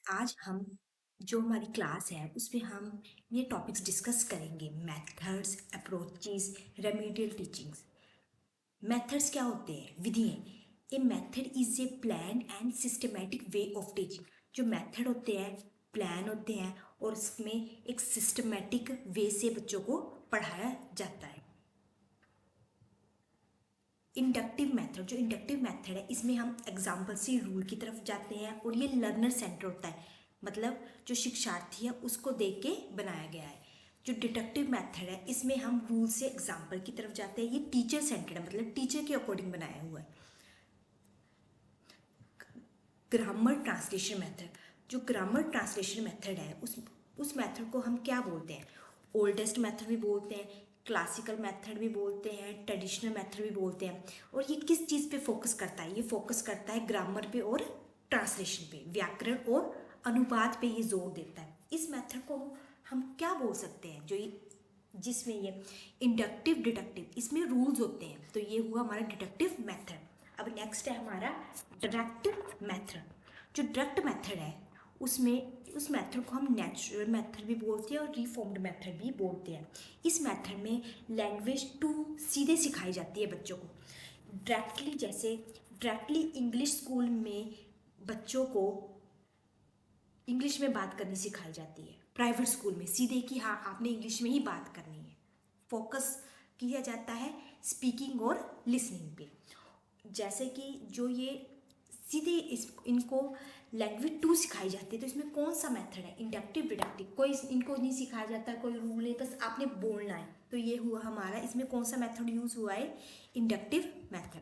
आज हम जो हमारी क्लास है उसमें हम ये टॉपिक्स डिस्कस करेंगे। Methods, approaches, remedial teachings. Methods क्या होते हैं? विधियाँ। A method is a plan and systematic way of teaching. जो मेथड होते हैं प्लान होते हैं और इसमें एक सिस्टमेटिक वे से बच्चों को पढ़ाया जाता है। इंडक्टिव मेथड, जो इंडक्टिव मेथड है इसमें हम एग्जाम्पल से रूल की तरफ जाते हैं और ये लर्नर सेंटर होता है, मतलब जो शिक्षार्थी है उसको देख के बनाया गया है। जो डिडक्टिव मेथड है इसमें हम रूल से एग्जाम्पल की तरफ जाते हैं, ये टीचर सेंटर्ड है, मतलब टीचर के अकॉर्डिंग बनाया हुआ है। ग्रामर ट्रांसलेशन मेथड, जो ग्रामर ट्रांसलेशन मेथड है उस मेथड को हम क्या बोलते हैं? ओल्डेस्ट मेथड भी बोलते हैं, क्लासिकल मेथड भी बोलते हैं, ट्रेडिशनल मेथड भी बोलते हैं। और ये किस चीज़ पे फोकस करता है? ये फोकस करता है ग्रामर पे और ट्रांसलेशन पे, व्याकरण और अनुवाद पे ये जोर देता है। इस मेथड को हम क्या बोल सकते हैं? जो ये जिसमें ये इंडक्टिव डिडक्टिव इसमें रूल्स होते हैं, तो ये हुआ हमारा डिडक्टिव मेथड। अब नेक्स्ट है हमारा डायरेक्ट मेथड। जो डायरेक्ट मेथड है उसमें उस मेथड को हम नेचुरल मेथड भी बोलते हैं और रिफॉर्म्ड मेथड भी बोलते हैं। इस मेथड में लैंग्वेज टू सीधे सिखाई जाती है बच्चों को डायरेक्टली। जैसे डायरेक्टली इंग्लिश स्कूल में बच्चों को इंग्लिश में बात करनी सिखाई जाती है, प्राइवेट स्कूल में सीधे कि हाँ आपने इंग्लिश में ही बात करनी है। फोकस किया जाता है स्पीकिंग और लिसनिंग पे। जैसे कि जो ये सीधे इनको लैंग्वेज टू सिखाई जाती है, तो इसमें कौन सा मेथड है? Inductive deductive. कोई इनको नहीं सिखाया जाता, कोई रूल नहीं, बस आपने बोलना है। तो ये हुआ हमारा, इसमें कौन सा मेथड यूज हुआ है? Inductive method.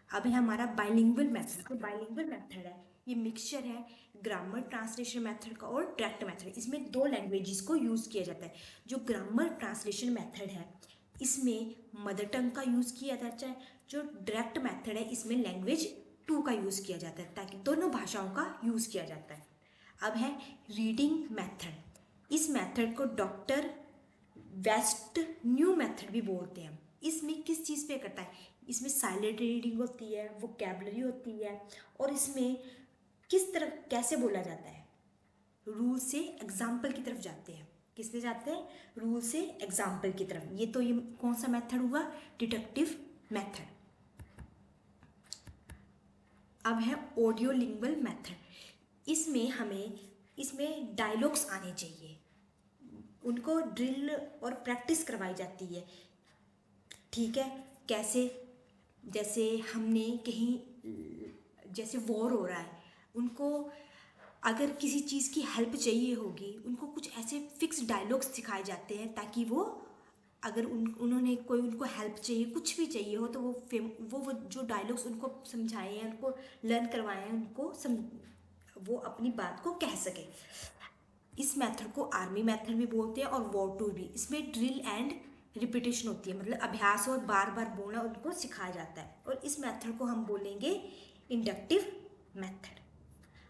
अब है हमारा बाइलिंगुअल मेथड। तो बाइलिंगुअल मेथड है, ये मिक्सचर है ग्रामर ट्रांसलेशन मेथड का और डायरेक्ट मेथड। इसमें दो लैंग्वेजेस को यूज़ किया जाता है। जो ग्रामर ट्रांसलेशन मेथड है इसमें मदर टंग का यूज़ किया जाता है। जो डायरेक्ट मेथड है इसमें लैंग्वेज टू का यूज़ किया जाता है, ताकि दोनों भाषाओं का यूज़ किया जाता है। अब है रीडिंग मेथड। इस मेथड को डॉक्टर वेस्ट न्यू मेथड भी बोलते हैं। इसमें किस चीज़ पे करता है? इसमें साइलेंट रीडिंग होती है, वोकैबुलरी होती है, और इसमें किस तरह कैसे बोला जाता है? रूल से एग्जाम्पल की तरफ जाते हैं। किस पे जाते हैं? रूल से एग्जाम्पल की तरफ। ये तो ये कौन सा मेथड हुआ? Deductive method. अब है ऑडियो लिंग्वल मेथड। इसमें डायलॉग्स आने चाहिए, उनको ड्रिल और प्रैक्टिस करवाई जाती है। ठीक है, कैसे? जैसे हमने कहीं, जैसे वॉर हो रहा है, उनको अगर किसी चीज़ की हेल्प चाहिए होगी, उनको कुछ ऐसे फिक्स डायलॉग्स सिखाए जाते हैं, ताकि वो अगर उन्होंने कोई उनको हेल्प चाहिए, कुछ भी चाहिए हो, तो वो जो डायलॉग्स उनको समझाए हैं, उनको लर्न करवाए हैं, वो अपनी बात को कह सके। इस मेथड को आर्मी मेथड भी बोलते हैं और वॉर टूर भी। इसमें ड्रिल एंड रिपीटेशन होती है, मतलब अभ्यास और बार बार बोलना उनको सिखाया जाता है, और इस मेथड को हम बोलेंगे इंडक्टिव मेथड।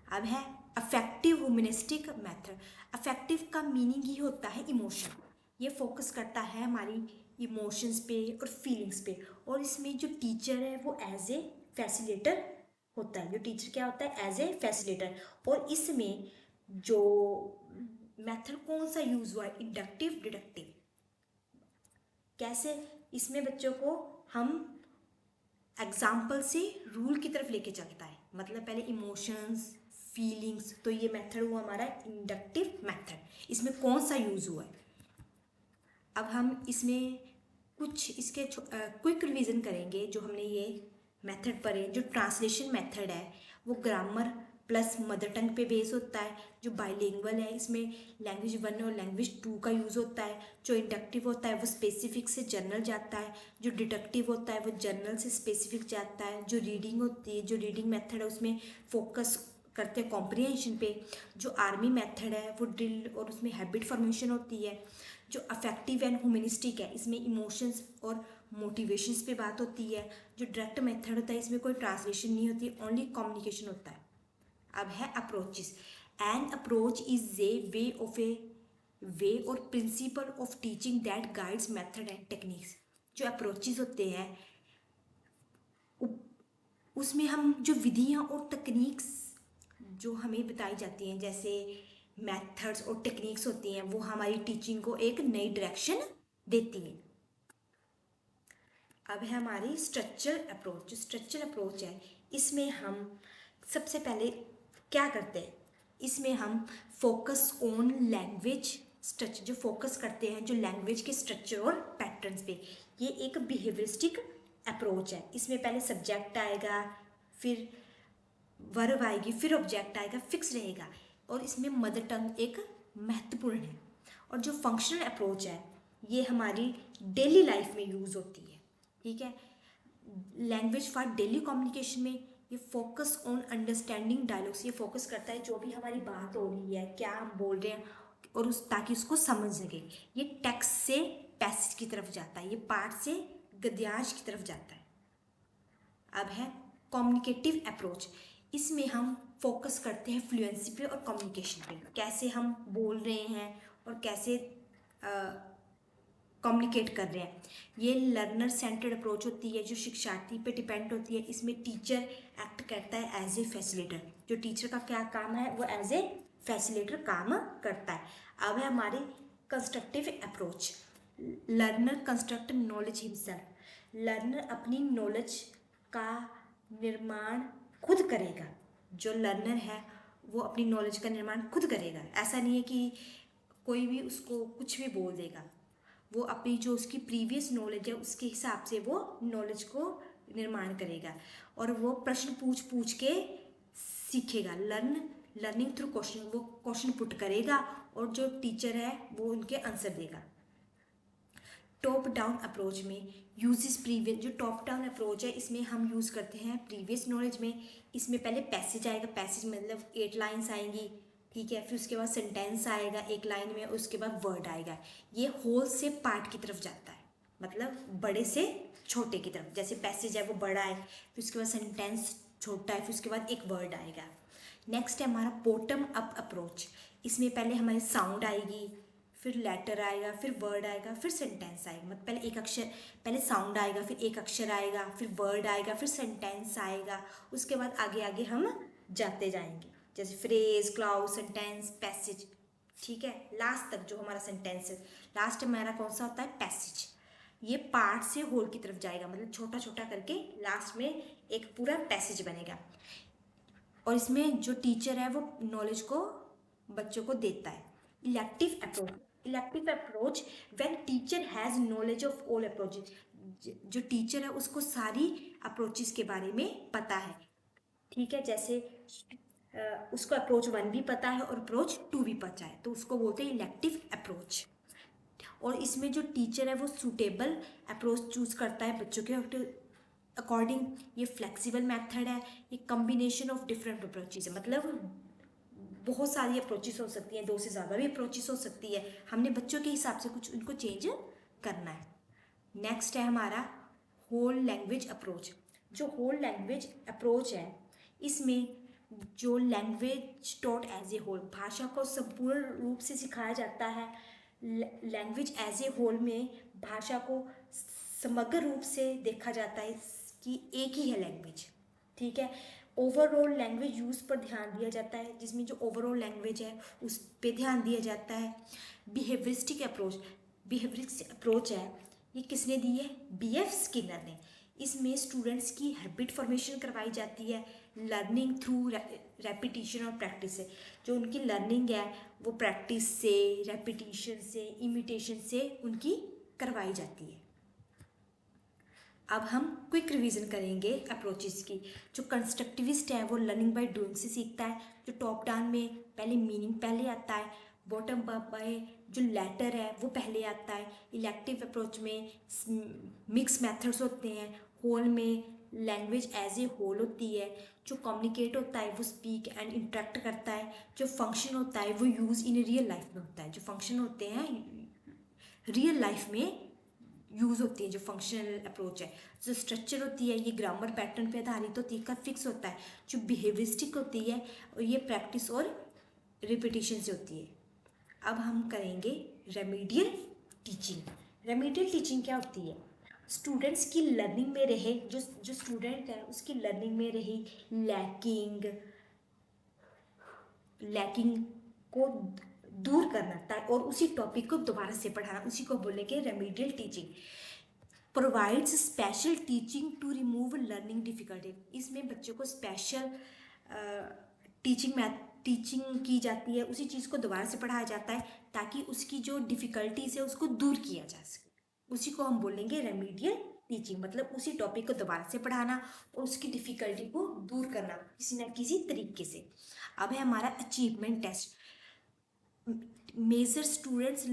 अब है अफेक्टिव ह्यूमनिस्टिक मेथड। अफेक्टिव का मीनिंग ही होता है इमोशन। ये फोकस करता है हमारी इमोशंस पे और फीलिंग्स पे, और इसमें जो टीचर है वो एज ए फैसिलेटर होता है। जो टीचर क्या होता है? As a facilitator. और इसमें जो मेथड कौन सा यूज हुआ है? Inductive deductive. कैसे? इसमें बच्चों को हम एग्जाम्पल से रूल की तरफ लेके चलता है, मतलब पहले इमोशंस, फीलिंग्स। तो ये मेथड हुआ हमारा इंडक्टिव मेथड। इसमें कौन सा यूज हुआ है? अब हम इसमें कुछ इसके क्विक रिवीजन करेंगे। जो हमने ये मेथड पढ़े, जो ट्रांसलेशन मेथड है वो ग्रामर प्लस मदर टंग पे बेस होता है। जो बाइलिंगुअल है इसमें लैंग्वेज वन और लैंग्वेज टू का यूज़ होता है। जो इंडक्टिव होता है वो स्पेसिफिक से जनरल जाता है। जो डिडक्टिव होता है वो जनरल से स्पेसिफिक जाता है। जो रीडिंग होती है, जो रीडिंग मेथड है उसमें फोकस करते हैं कॉम्प्रिहेंशन पे। जो आर्मी मेथड है वो ड्रिल और उसमें हैबिट फॉर्मेशन होती है। जो अफेक्टिव एंड ह्यूमनिस्टिक है इसमें इमोशंस और मोटिवेशंस पे बात होती है। जो डायरेक्ट मेथड होता है इसमें कोई ट्रांसलेशन नहीं होती, ओनली कम्युनिकेशन होता है। अब है approaches. An approach is a way और principle of teaching that guides method and techniques. जो अप्रोचेस होते हैं उसमें हम जो विधियाँ और तकनीक्स जो हमें बताई जाती हैं, जैसे मेथड्स और टेक्निक्स होती हैं, वो हमारी टीचिंग को एक नई डायरेक्शन देती हैं। अब है हमारी स्ट्रक्चर अप्रोच। जो स्ट्रक्चर अप्रोच है, इसमें हम सबसे पहले क्या करते हैं, इसमें हम फोकस ऑन लैंग्वेज स्ट्रक्चर, जो फोकस करते हैं जो लैंग्वेज के स्ट्रक्चर और पैटर्न्स पे। ये एक बिहेवियरिस्टिक अप्रोच है। इसमें पहले सब्जेक्ट आएगा, फिर वर्ब आएगी, फिर ऑब्जेक्ट आएगा, फिक्स रहेगा, और इसमें मदर टंग एक महत्वपूर्ण है। और जो फंक्शनल अप्रोच है, ये हमारी डेली लाइफ में यूज़ होती है। ठीक है, लैंग्वेज फॉर डेली कम्युनिकेशन में ये फोकस ऑन अंडरस्टैंडिंग डायलॉग्स, ये फोकस करता है जो भी हमारी बात हो रही है, क्या हम बोल रहे हैं, और उस ताकि उसको समझ सके। ये टेक्स्ट से पैसेज की तरफ जाता है, ये पाठ से गद्यांश की तरफ जाता है। अब है कम्युनिकेटिव अप्रोच। इसमें हम फोकस करते हैं फ्लुएंसी पे और कम्युनिकेशन पे, कैसे हम बोल रहे हैं और कैसे कम्युनिकेट कर रहे हैं। ये लर्नर सेंटर्ड अप्रोच होती है, जो शिक्षार्थी पे डिपेंड होती है। इसमें टीचर एक्ट करता है एज ए फैसिलिटेटर। जो टीचर का क्या काम है, वो एज ए फैसिलिटेटर काम करता है। अब है हमारी constructive approach. Learner construct knowledge himself. Learner अपनी नॉलेज का निर्माण खुद करेगा। जो लर्नर है वो अपनी नॉलेज का निर्माण खुद करेगा। ऐसा नहीं है कि कोई भी उसको कुछ भी बोल देगा। वो अपनी जो उसकी प्रीवियस नॉलेज है उसके हिसाब से वो नॉलेज को निर्माण करेगा, और वो प्रश्न पूछ पूछ के सीखेगा। लर्निंग थ्रू क्वेश्चन, वो क्वेश्चन पुट करेगा और जो टीचर है वो उनके आंसर देगा। टॉप डाउन अप्रोच में यूजेस प्रीवियस, जो टॉप डाउन अप्रोच है इसमें हम यूज़ करते हैं प्रीवियस नॉलेज में। इसमें पहले पैसेज आएगा, पैसेज मतलब 8 लाइन्स आएंगी, ठीक है, फिर उसके बाद सेंटेंस आएगा 1 लाइन में, उसके बाद वर्ड आएगा। ये होल से पार्ट की तरफ जाता है, मतलब बड़े से छोटे की तरफ। जैसे पैसेज है वो बड़ा है, फिर उसके बाद सेंटेंस छोटा है, फिर उसके बाद एक वर्ड आएगा। नेक्स्ट है हमारा बॉटम अप अप्रोच। इसमें पहले हमारी साउंड आएगी, फिर लेटर आएगा, फिर वर्ड आएगा, फिर सेंटेंस आएगा। मतलब पहले एक अक्षर, पहले साउंड आएगा, फिर एक अक्षर आएगा, फिर वर्ड आएगा, फिर सेंटेंस आएगा। उसके बाद आगे आगे हम जाते जाएंगे, जैसे फ्रेज, क्लाउज, सेंटेंस, पैसेज। ठीक है, लास्ट तक जो हमारा सेंटेंस है, लास्ट हमारा कौन सा होता है, पैसेज। ये पार्ट से होल की तरफ जाएगा, मतलब छोटा छोटा करके लास्ट में एक पूरा पैसेज बनेगा। और इसमें जो टीचर है वो नॉलेज को बच्चों को देता है। Elective approach. Elective approach when teacher has knowledge of all approaches. जो टीचर है उसको सारी अप्रोचेस के बारे में पता है। ठीक है, जैसे उसको अप्रोच 1 भी पता है और अप्रोच 2 भी पता है, तो उसको बोलते हैं इलेक्टिव अप्रोच। और इसमें जो टीचर है वो सूटेबल अप्रोच चूज करता है बच्चों के अकॉर्डिंग। ये फ्लेक्सिबल मेथड है, ये कम्बिनेशन ऑफ डिफरेंट अप्रोचेज है, मतलब बहुत सारी अप्रोचेस हो सकती हैं, 2 से ज़्यादा भी अप्रोचेस हो सकती है। हमने बच्चों के हिसाब से कुछ उनको चेंज करना है। नेक्स्ट है हमारा होल लैंग्वेज अप्रोच। जो होल लैंग्वेज अप्रोच है, इसमें जो language taught as a whole, भाषा को संपूर्ण रूप से सिखाया जाता है। लैंग्वेज एज ए होल में भाषा को समग्र रूप से देखा जाता है कि एक ही है लैंग्वेज। ठीक है, ओवरऑल लैंग्वेज यूज़ पर ध्यान दिया जाता है, जिसमें जो ओवरऑल लैंग्वेज है उस पर ध्यान दिया जाता है। Behaviouristic approach. बिहेवियरिस्टिक अप्रोच है, ये किसने दी है, BF स्किनर ने। इसमें स्टूडेंट्स की हैबिट फॉर्मेशन करवाई जाती है, लर्निंग थ्रू रेपिटिशन और प्रैक्टिस से। जो उनकी लर्निंग है वो प्रैक्टिस से, रेपिटिशन से, इमिटेशन से उनकी करवाई जाती है। अब हम क्विक रिवीजन करेंगे अप्रोचेस की। जो कंस्ट्रक्टिविस्ट है वो लर्निंग बाय डूइंग से सीखता है। जो टॉप डाउन में पहले मीनिंग पहले आता है, बॉटम अप में जो लेटर है वो पहले आता है। इलेक्टिव अप्रोच में मिक्स मेथड्स होते हैं। होल में लैंग्वेज एज ए होल होती है। जो कम्युनिकेट होता है वो स्पीक एंड इंटरेक्ट करता है। जो फंक्शन होता है वो यूज़ इन रियल लाइफ में होता है। जो फंक्शन होते हैं रियल लाइफ में यूज़ होती है। जो फंक्शनल अप्रोच है, जो स्ट्रक्चर होती है ये ग्रामर पैटर्न पे आधारित होती है, का फिक्स होता है। जो बिहेवियरिस्टिक होती है और ये प्रैक्टिस और रिपीटिशन से होती है। अब हम करेंगे रेमेडियल टीचिंग। रेमेडियल टीचिंग क्या होती है, स्टूडेंट्स की लर्निंग में रहे, जो स्टूडेंट है उसकी लर्निंग में रही लैकिंग, लैकिंग को दूर करना और उसी टॉपिक को दोबारा से पढ़ाना, उसी को बोलेंगे remedial teaching. Provides special teaching to remove learning difficulty. इसमें बच्चों को स्पेशल टीचिंग की जाती है, उसी चीज़ को दोबारा से पढ़ाया जाता है ताकि उसकी जो डिफ़िकल्टीज है उसको दूर किया जा सके। उसी को हम बोलेंगे रेमेडियल टीचिंग, मतलब उसी टॉपिक को दोबारा से पढ़ाना और उसकी डिफ़िकल्टी को दूर करना किसी न किसी तरीके से। अब है हमारा achievement test. Measure students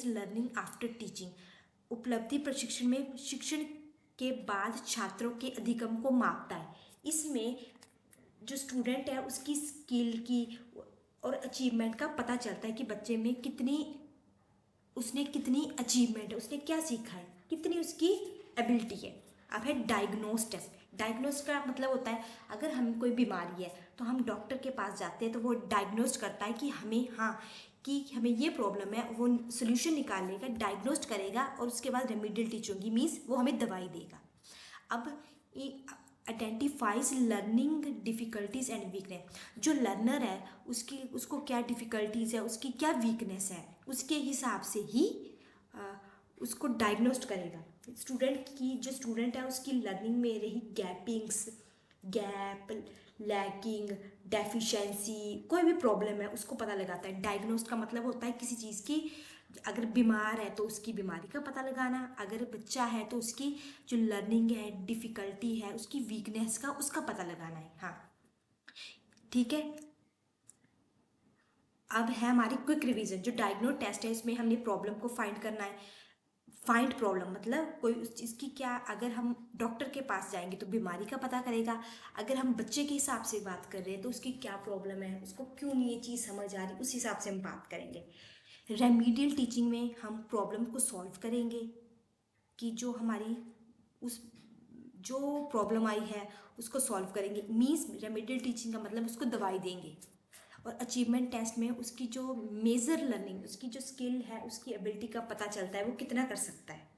learning after teaching. उपलब्धि प्रशिक्षण में शिक्षण के बाद छात्रों के अधिगम को मापता है। इसमें जो स्टूडेंट है उसकी स्किल की और अचीवमेंट का पता चलता है कि बच्चे में उसने कितनी अचीवमेंट है, उसने क्या सीखा है, कितनी उसकी एबिलिटी है। अब है डायग्नोस टेस्ट। डायग्नोस का मतलब होता है अगर हमें कोई बीमारी है तो हम डॉक्टर के पास जाते हैं तो वो डायग्नोस्ट करता है कि हमें ये प्रॉब्लम है, वो सोल्यूशन निकालेगा, डायग्नोस्ट करेगा और उसके बाद रेमेडियल टीचिंग होगी, मीन्स वो हमें दवाई देगा। अब identifies learning difficulties and weakness. जो लर्नर है उसको क्या डिफ़िकल्टीज है, उसकी क्या वीकनेस है, उसके हिसाब से ही उसको डायग्नोस्ट करेगा। जो स्टूडेंट है उसकी लर्निंग में रही गैप, लैकिंग, डेफिशिएंसी, कोई भी प्रॉब्लम है उसको पता लगाता है। डायग्नोस्ट का मतलब होता है किसी चीज़ की, अगर बीमार है तो उसकी बीमारी का पता लगाना, अगर बच्चा है तो उसकी जो लर्निंग है, डिफ़िकल्टी है, उसकी वीकनेस का उसका पता लगाना है। हाँ, ठीक है। अब है हमारी क्विक रिवीजन। जो डायग्नोस टेस्ट है इसमें हमने प्रॉब्लम को फाइंड करना है। फाइंड प्रॉब्लम मतलब कोई उस चीज़ की क्या, अगर हम डॉक्टर के पास जाएंगे तो बीमारी का पता करेगा, अगर हम बच्चे के हिसाब से बात कर रहे हैं तो उसकी क्या प्रॉब्लम है, उसको क्यों नहीं ये चीज़ समझ आ रही, उस हिसाब से हम बात करेंगे। रेमीडियल टीचिंग में हम प्रॉब्लम को सॉल्व करेंगे कि जो हमारी उस जो प्रॉब्लम आई है उसको सॉल्व करेंगे, मीन्स रेमेडियल टीचिंग का मतलब उसको दवाई देंगे। और अचीवमेंट टेस्ट में उसकी जो मेजर लर्निंग, उसकी जो स्किल है, उसकी एबिलिटी का पता चलता है वो कितना कर सकता है।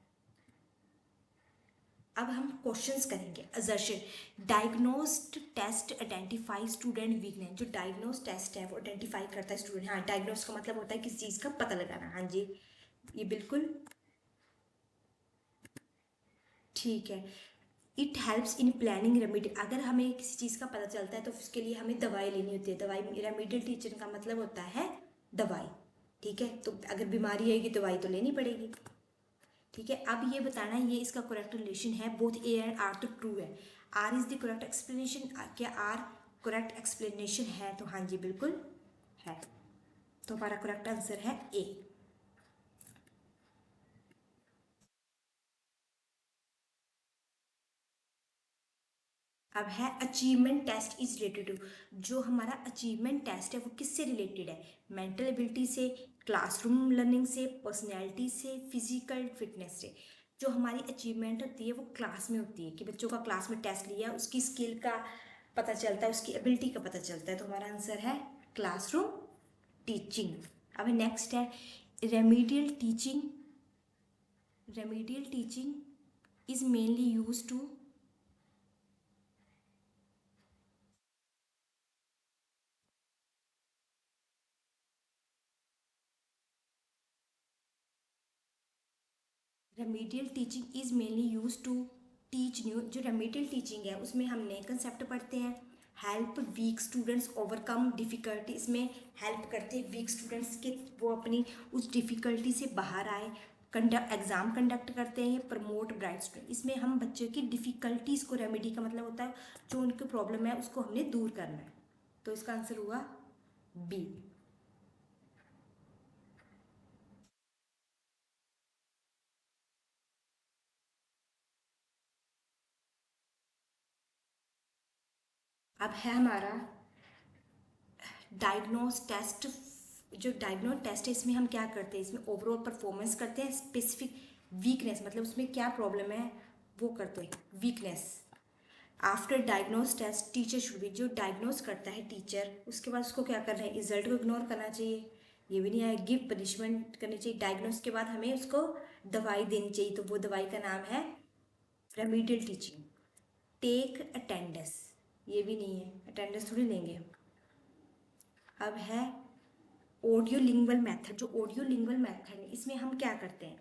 अब हम क्वेश्चंस करेंगे। Assertion. Diagnosed test identify student weakness. जो डायग्नोस टेस्ट है वो आइडेंटिफाई करता है स्टूडेंट, हाँ डायग्नोस का मतलब होता है किसी चीज़ का पता लगाना। हाँ जी, ये बिल्कुल ठीक है। It helps in planning remedy. अगर हमें किसी चीज़ का पता चलता है तो उसके लिए हमें दवाई लेनी होती है। दवाई, रेमेडियल टीचर का मतलब होता है दवाई। ठीक है, तो अगर बीमारी आएगी दवाई तो लेनी पड़ेगी। ठीक है, अब ये बताना है ये इसका करेक्ट रिलेशन है, बोथ ए एंड आर तो ट्रू है। R is the correct explanation. क्या आर करेक्ट एक्सप्लेनेशन है? तो हाँ जी बिल्कुल है, तो हमारा करेक्ट आंसर है ए। अब है achievement test is related to. जो हमारा अचीवमेंट टेस्ट है वो किससे रिलेटेड है? मेंटल एबिलिटी से, क्लासरूम लर्निंग से, पर्सनैलिटी से, फिजिकल फिटनेस से। जो हमारी अचीवमेंट होती है वो क्लास में होती है कि बच्चों का क्लास में टेस्ट लिया, उसकी स्किल का पता चलता है, उसकी एबिलिटी का पता चलता है, तो हमारा आंसर है क्लासरूम टीचिंग। अब नेक्स्ट है remedial teaching. Remedial teaching is mainly use to. Remedial teaching is mainly use to teach new. जो रेमीडियल टीचिंग है उसमें हम नए कंसेप्ट पढ़ते हैं। Help weak students overcome difficulty. इसमें हेल्प करते हैं वीक स्टूडेंट्स के, वो अपनी उस डिफ़िकल्टी से बाहर आए। एग्ज़ाम कंडक्ट करते हैं। Promote bright student. इसमें हम बच्चों की डिफ़िकल्टीज़ को, रेमेडी का मतलब होता है जो उनकी प्रॉब्लम है उसको हमने दूर करना है, तो इसका आंसर हुआ बी। अब है हमारा डायग्नोस टेस्ट। जो डायग्नोस टेस्ट है इसमें हम क्या करते हैं, इसमें ओवरऑल परफॉर्मेंस करते हैं, स्पेसिफिक वीकनेस मतलब उसमें क्या प्रॉब्लम है वो करते हैं, weakness. After diagnose test teacher should be. जो डायग्नोस करता है टीचर, उसके बाद उसको क्या करना है, रिजल्ट को इग्नोर करना चाहिए, ये भी नहीं है गिव पनिशमेंट करनी चाहिए। डायग्नोस के बाद हमें उसको दवाई देनी चाहिए, तो वो दवाई का नाम है रेमीडियल टीचिंग। Take attendance. ये भी नहीं है, अटेंडेंस थोड़ी लेंगे। अब है ऑडियो लिंगुअल मेथड। जो ऑडियो लिंगुअल मेथड है इसमें हम क्या करते हैं,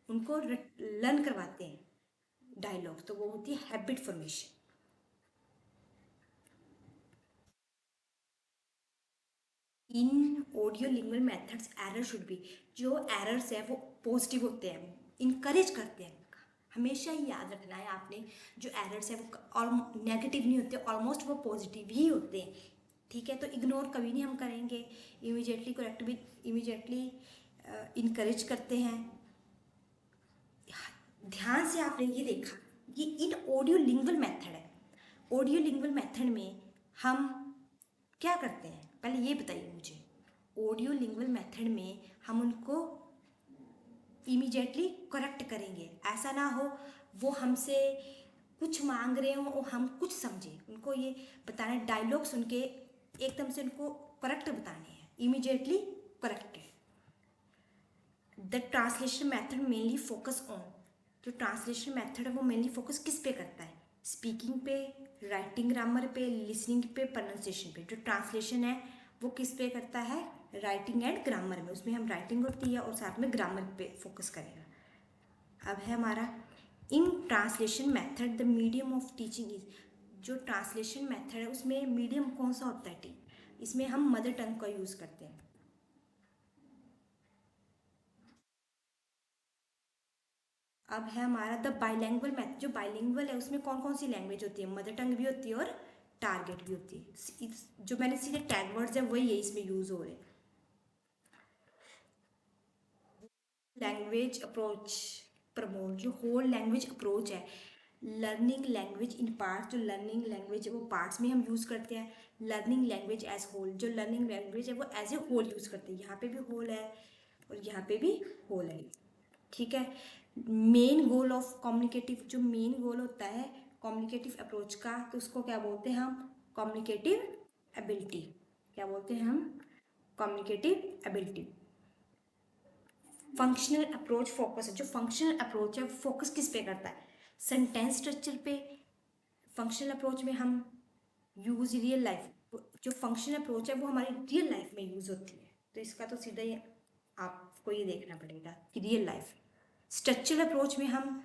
उनको लर्न करवाते हैं डायलॉग्स, तो वो होती है habit formation. In audio lingual methods error should be, जो एरर्स है वो पॉजिटिव होते हैं, इनकरेज करते हैं। हमेशा ही याद रखना है आपने, जो एरर्स है वो और नेगेटिव नहीं होते, ऑलमोस्ट वो पॉजिटिव ही होते हैं। ठीक है, तो इग्नोर कभी नहीं हम करेंगे, इमीडिएटली करेक्ट भी इमीडिएटली इनकरेज करते हैं। ध्यान से आपने ये देखा, ये इन ऑडियो लिंगुअल मेथड है। ऑडियो लिंगुअल मेथड में हम क्या करते हैं, पहले ये बताइए मुझे। ऑडियो लिंगुअल मेथड में हम उनको इमीडिएटली करेक्ट करेंगे, ऐसा ना हो वो हमसे कुछ मांग रहे हो और हम कुछ समझे, उनको ये बताना है, डायलॉग सुन के एकदम से उनको करेक्ट बताने हैं, immediately correct. The translation method mainly focus on, जो ट्रांसलेशन मेथड है वो मेनली फोकस किस पे करता है, स्पीकिंग पे, राइटिंग ग्रामर पे, लिसनिंग पे, प्रोनाउंसिएशन पे। जो ट्रांसलेशन है वो किस पे करता है, राइटिंग एंड ग्रामर में, उसमें हम राइटिंग होती है और साथ में ग्रामर पे फोकस करेगा। अब है हमारा in translation method the medium of teaching is, जो ट्रांसलेशन मेथड है उसमें मीडियम कौन सा होता है, इसमें हम मदर टंग का यूज़ करते हैं। अब है हमारा द बाइलिंगुअल मैथ। जो बाइलिंगुअल है उसमें कौन कौन सी लैंग्वेज होती है, मदर टंग भी होती है और टारगेट भी होती है। जो मैंने सीधे टैग वर्ड्स है वही है इसमें यूज़ हो रहे हैं। लैंग्वेज अप्रोच प्रमोट, जो होल लैंग्वेज अप्रोच है, लर्निंग लैंग्वेज इन पार्ट, जो लर्निंग लैंग्वेज है वो पार्ट्स में हम यूज़ करते हैं, लर्निंग लैंग्वेज एज होल, जो लर्निंग लैंग्वेज है वो एज ए होल यूज़ करते हैं, यहाँ पे भी होल है और यहाँ पे भी होल है। ठीक है, मेन गोल ऑफ कम्युनिकेटिव, जो मेन गोल होता है कम्युनिकेटिव अप्रोच का, तो उसको क्या बोलते हैं हम, कम्युनिकेटिव एबिलिटी। क्या बोलते हैं हम, communicative ability. Functional approach focus है, जो फंक्शनल अप्रोच है फोकस किस पे करता है, सेंटेंस स्ट्रक्चर पे। फंक्शनल अप्रोच में हम यूज रियल लाइफ, जो फंक्शनल अप्रोच है वो हमारी रियल लाइफ में यूज होती है, तो इसका तो सीधा ही आपको ये देखना पड़ेगा कि रियल लाइफ। स्ट्रक्चरल अप्रोच में हम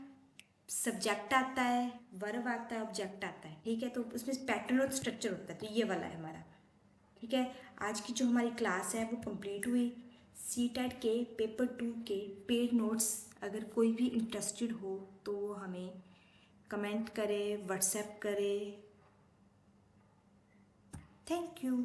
सब्जेक्ट आता है, वर्ब आता है, ऑब्जेक्ट आता है, ठीक है, तो उसमें पैटर्न और स्ट्रक्चर होता है, तो ये वाला है हमारा। ठीक है, आज की जो हमारी क्लास है वो कंप्लीट हुई। सी टेट के पेपर 2 के पेड नोट्स अगर कोई भी इंटरेस्टेड हो तो वो हमें कमेंट करे, व्हाट्सएप करे। Thank you.